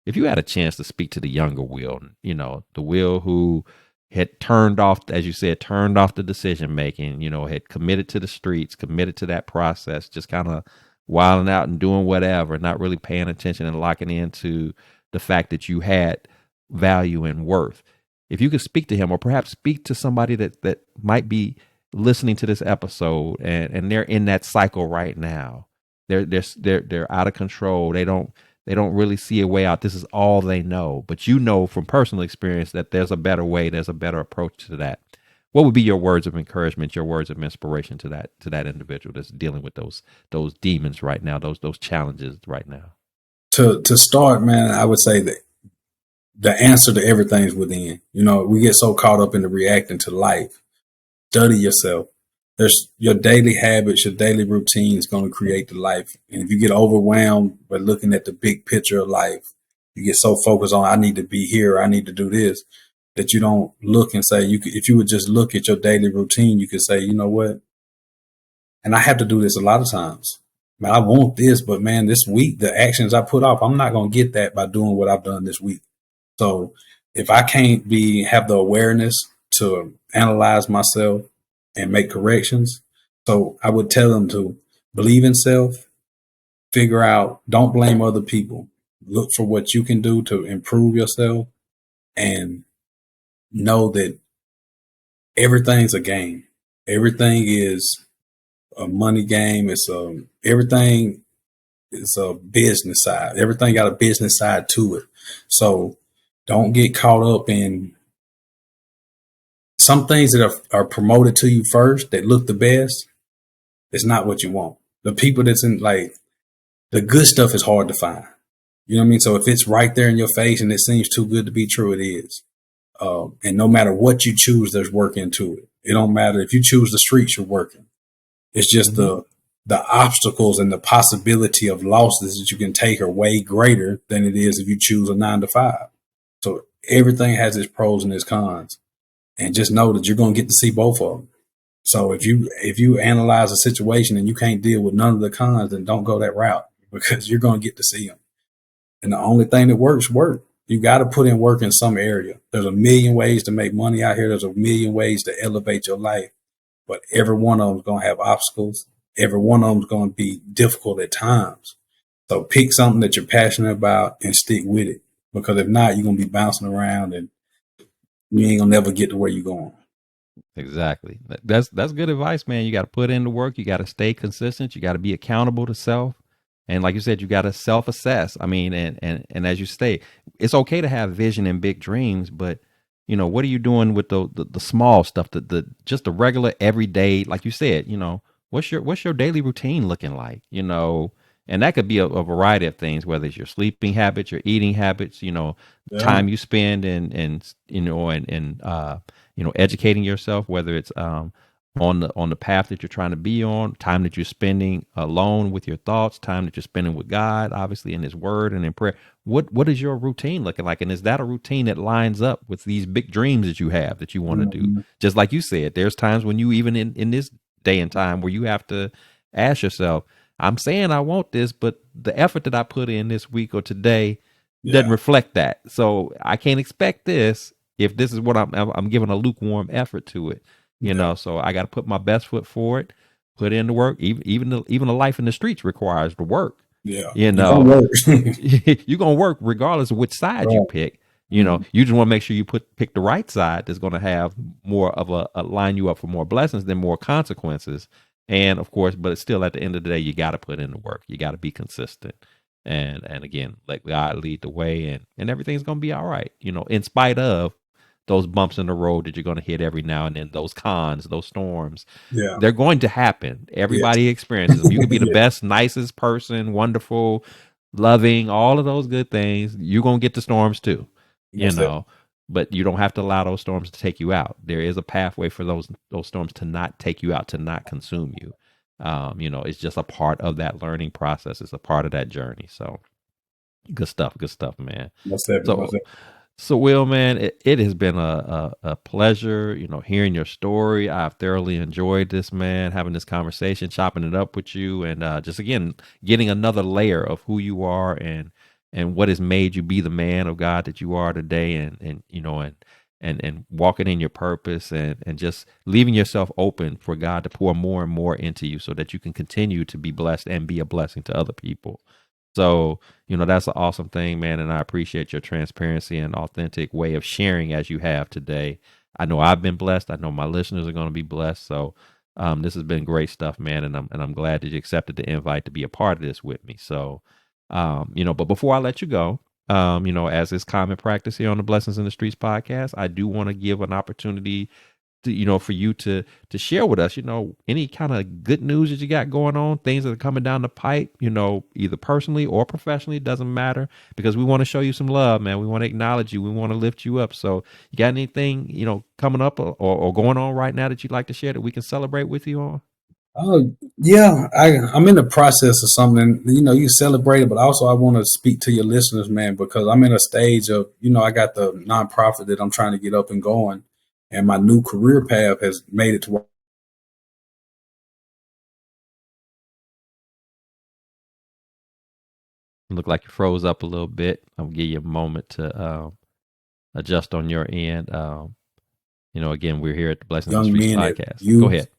if you had a chance to speak to the younger Will, the Will who had turned off, as you said, turned off the decision making, had committed to the streets, committed to that process, just kind of wilding out and doing whatever, not really paying attention and locking into the fact that you had value and worth. If you could speak to him, or perhaps speak to somebody that might be listening to this episode, and they're in that cycle right now. They're out of control. They don't really see a way out. This is all they know. But from personal experience that there's a better way, there's a better approach to that. What would be your words of encouragement, your words of inspiration to that individual that's dealing with those demons right now, those challenges right now? To start, man, I would say that the answer to everything is within. We get so caught up in the reacting to life. Study yourself. There's your daily habits, your daily routine is going to create the life. And if you get overwhelmed by looking at the big picture of life, you get so focused on, I need to be here, I need to do this, that you don't look and say, if you would just look at your daily routine, you could say, you know what? And I have to do this a lot of times. Man, I want this, but man, this week, the actions I put off, I'm not going to get that by doing what I've done this week. So if I can't have the awareness to analyze myself and make corrections, so I would tell them to believe in self, figure out, don't blame other people, look for what you can do to improve yourself, and know that everything's a game. Everything is a money game. Everything is a business side. Everything got a business side to it. So don't get caught up in some things that are promoted to you first that look the best. It's not what you want. The people that's in, like, the good stuff is hard to find. You know what I mean? So if it's right there in your face and it seems too good to be true, it is. And no matter what you choose, there's work into it. It don't matter if you choose the streets, you're working. It's just Mm-hmm. the obstacles and the possibility of losses that you can take are way greater than it is if you choose a 9 to 5. So everything has its pros and its cons, and just know that you're going to get to see both of them. So if you analyze a situation and you can't deal with none of the cons, then don't go that route because you're going to get to see them. And the only thing that works. You got to put in work in some area. There's a million ways to make money out here. There's a million ways to elevate your life, but every one of them is going to have obstacles. Every one of them is going to be difficult at times. So pick something that you're passionate about and stick with it, because if not, you're going to be bouncing around and you ain't going to never get to where you're going. Exactly. That's good advice, man. You got to put in the work. You got to stay consistent. You got to be accountable to self. And like you said, you got to self-assess. I mean, and as you state, it's okay to have vision and big dreams, but you know, what are you doing with the small stuff, the just the regular everyday, like you said, you know, what's your daily routine looking like, you know, and that could be a variety of things, whether it's your sleeping habits, your eating habits, you know, Yeah. time you spend and you know, and you know, educating yourself, whether it's on the path that you're trying to be on, time that you're spending alone with your thoughts, time that you're spending with God, obviously in His Word and in prayer. What is your routine looking like? And is that a routine that lines up with these big dreams that you have that you want to do? Mm-hmm. Just like you said, there's times when you, even in this day and time, where you have to ask yourself, I'm saying I want this, but the effort that I put in this week or today doesn't Yeah. reflect that. So I can't expect this if this is what I'm giving a lukewarm effort to it. You Yeah. know, so I got to put my best foot forward, put in the work. Even the life in the streets requires the work. Yeah. You You're going know, to work. you're gonna work regardless of which side you Right. pick. You know, Mm-hmm. you just want to make sure you pick the right side that's going to have more of a line you up for more blessings than more consequences. And of course, but it's still at the end of the day, you got to put in the work. You got to be consistent, and again, let God lead the way, and everything's gonna be all right. You know, in spite of those bumps in the road that you're going to hit every now and then, those cons, those storms, Yeah. they're going to happen. Yes. Everybody experiences them. You could be the Yeah. best, nicest person, wonderful, loving, all of those good things. You're going to get the storms too, you Most definitely. know, but you don't have to allow those storms to take you out. There is a pathway for those storms to not take you out, to not consume you. You know, it's just a part of that learning process. It's a part of that journey. So good stuff, man. Most definitely. Most So definitely. so, Will, man, it has been a pleasure, you know, hearing your story. I've thoroughly enjoyed this, man, having this conversation, chopping it up with you, and just again getting another layer of who you are and what has made you be the man of God that you are today, and you know, and walking in your purpose, and just leaving yourself open for God to pour more and more into you, so that you can continue to be blessed and be a blessing to other people. So, you know, that's an awesome thing, man. And I appreciate your transparency and authentic way of sharing as you have today. I know I've been blessed. I know my listeners are going to be blessed. So, this has been great stuff, man. And I'm glad that you accepted the invite to be a part of this with me. So, you know, but before I let you go, you know, as is common practice here on the Blessings in the Streets podcast, I do want to give an opportunity to, you know, for you to share with us, you know, any kind of good news that you got going on, things that are coming down the pipe, you know, either personally or professionally, doesn't matter, because we want to show you some love, man. We want to acknowledge you. We want to lift you up. So you got anything, you know, coming up or going on right now that you'd like to share that we can celebrate with you on? Yeah, I'm in the process of something. You know, you celebrate it, but also I want to speak to your listeners, man, because I'm in a stage of, you know, I got the nonprofit that I'm trying to get up and going, and my new career path has made it to where Look like you froze up a little bit. I'll give you a moment to adjust on your end. You know, again, we're here at the Blessings in the young Streets men at podcast. Go youth. ahead.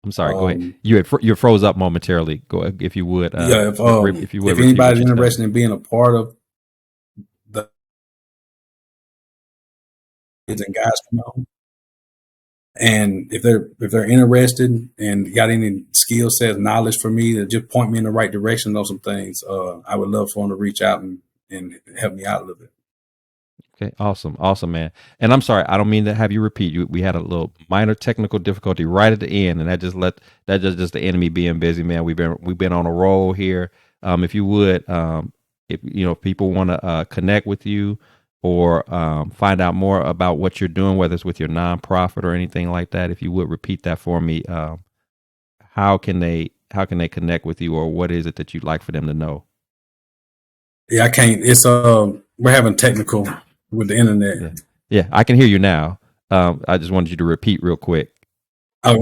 I'm sorry. Go ahead. Um, You froze up momentarily. Go if you would. yeah, If you would if repeat what anybody's you said. interested in being a part of the kids and guys come on, and if they're interested and got any skill sets, knowledge for me to just point me in the right direction on some things, I would love for them to reach out and help me out a little bit. Okay, awesome, man. And I'm sorry, I don't mean to have you repeat. We had a little minor technical difficulty right at the end, and that just the enemy being busy, man. We've been on a roll here. If you would, if you know, if people want to connect with you or find out more about what you're doing, whether it's with your nonprofit or anything like that, if you would repeat that for me, how can they connect with you, or what is it that you'd like for them to know? Yeah, I can't. It's we're having technical with the internet. Yeah, yeah, I can hear you now. I just wanted you to repeat real quick. Oh,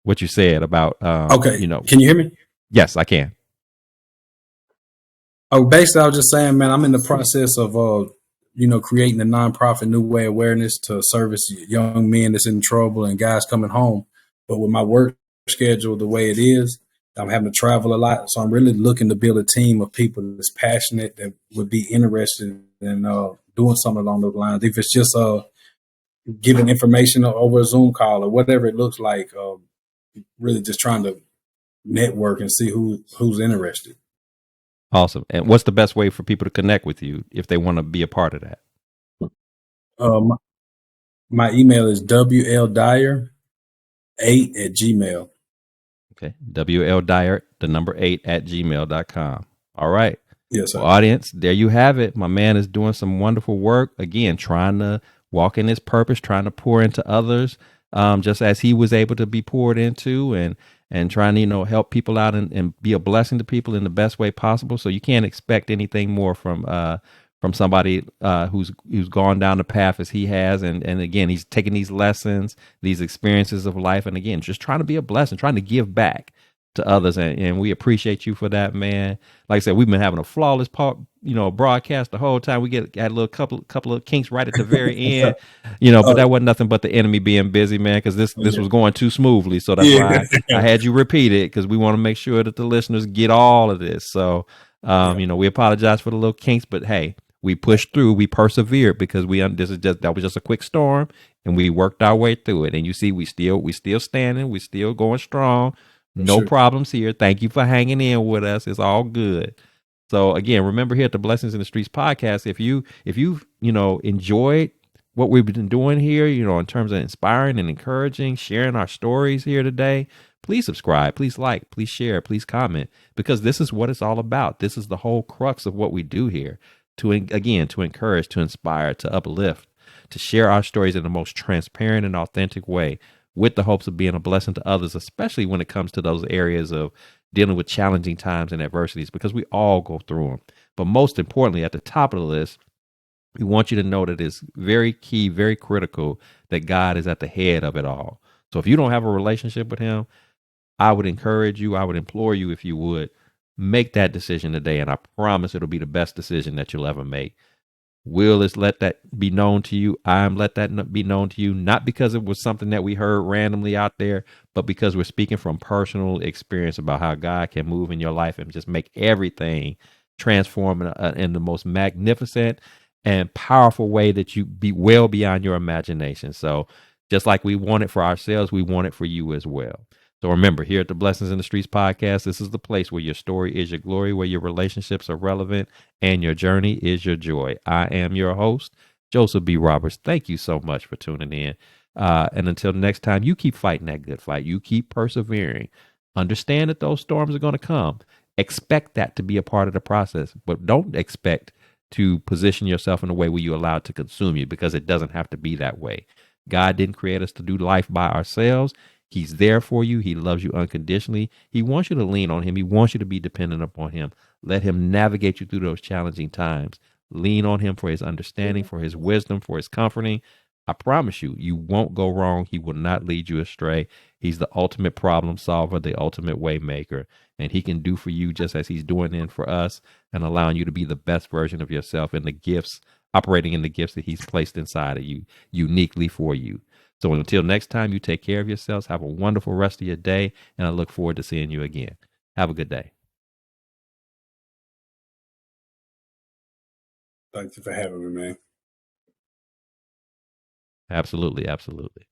what you said about, Okay, can you hear me? yes, I can. Oh, basically, I was just saying, man, I'm in the process of, creating a nonprofit New Way Awareness to service young men that's in trouble and guys coming home. But with my work schedule the way it is, I'm having to travel a lot. So I'm really looking to build a team of people that's passionate, that would be interested in doing something along those lines. If it's just giving information over a Zoom call or whatever it looks like, really just trying to network and see who's interested. Awesome. And what's the best way for people to connect with you if they want to be a part of that? My, my email is wldyer8@gmail. Okay. WL Dyer, the number 8 at gmail.com. All right. Yes, Well, sir. audience, there you have it. My man is doing some wonderful work. Again, trying to walk in his purpose, trying to pour into others, just as he was able to be poured into, and trying to, help people out and be a blessing to people in the best way possible. So you can't expect anything more from somebody who's gone down the path as he has, and again, he's taking these lessons, these experiences of life, and again, just trying to be a blessing, trying to give back to others, and we appreciate you for that, man. Like I said, we've been having a flawless broadcast the whole time. We had a little couple of kinks right at the very end, but Uh, that wasn't nothing but the enemy being busy, man, because this yeah. was going too smoothly. So that's Yeah. why I had you repeat it, because we want to make sure that the listeners get all of this. So Yeah. we apologize for the little kinks, but hey, we pushed through, we persevered, because that was just a quick storm, and we worked our way through it. And you see, we still standing, we still going strong. For No sure. problems here. Thank you for hanging in with us. It's all good. So again, remember here at the Blessings in the Streets podcast, if you enjoyed what we've been doing here, in terms of inspiring and encouraging, sharing our stories here today, please subscribe, please like, please share, please comment, because this is what it's all about. This is the whole crux of what we do here, to encourage, to inspire, to uplift, to share our stories in the most transparent and authentic way, with the hopes of being a blessing to others, especially when it comes to those areas of dealing with challenging times and adversities, because we all go through them. But most importantly, at the top of the list, we want you to know that it's very key, very critical that God is at the head of it all. So if you don't have a relationship with him, I would encourage you, I would implore you, if you would, make that decision today. And I promise it'll be the best decision that you'll ever make. Will is let that be known to you. I'm let that be known to you, not because it was something that we heard randomly out there, but because we're speaking from personal experience about how God can move in your life and just make everything transform in the most magnificent and powerful way that you be well beyond your imagination. So just like we want it for ourselves, we want it for you as well. So remember, here at the Blessings in the Streets podcast, this is the place where your story is your glory, where your relationships are relevant, and your journey is your joy. I am your host, Joseph B. Roberts. Thank you so much for tuning in. And until next time, you keep fighting that good fight. You keep persevering. Understand that those storms are going to come. Expect that to be a part of the process, but don't expect to position yourself in a way where you allow it to consume you, because it doesn't have to be that way. God didn't create us to do life by ourselves. He's there for you. He loves you unconditionally. He wants you to lean on him. He wants you to be dependent upon him. Let him navigate you through those challenging times. Lean on him for his understanding, for his wisdom, for his comforting. I promise you, you won't go wrong. He will not lead you astray. He's the ultimate problem solver, the ultimate way maker, and he can do for you just as he's doing it for us, and allowing you to be the best version of yourself in the gifts, operating in the gifts that he's placed inside of you uniquely for you. So until next time, you take care of yourselves. Have a wonderful rest of your day, and I look forward to seeing you again. Have a good day. Thank you for having me, man. Absolutely. Absolutely.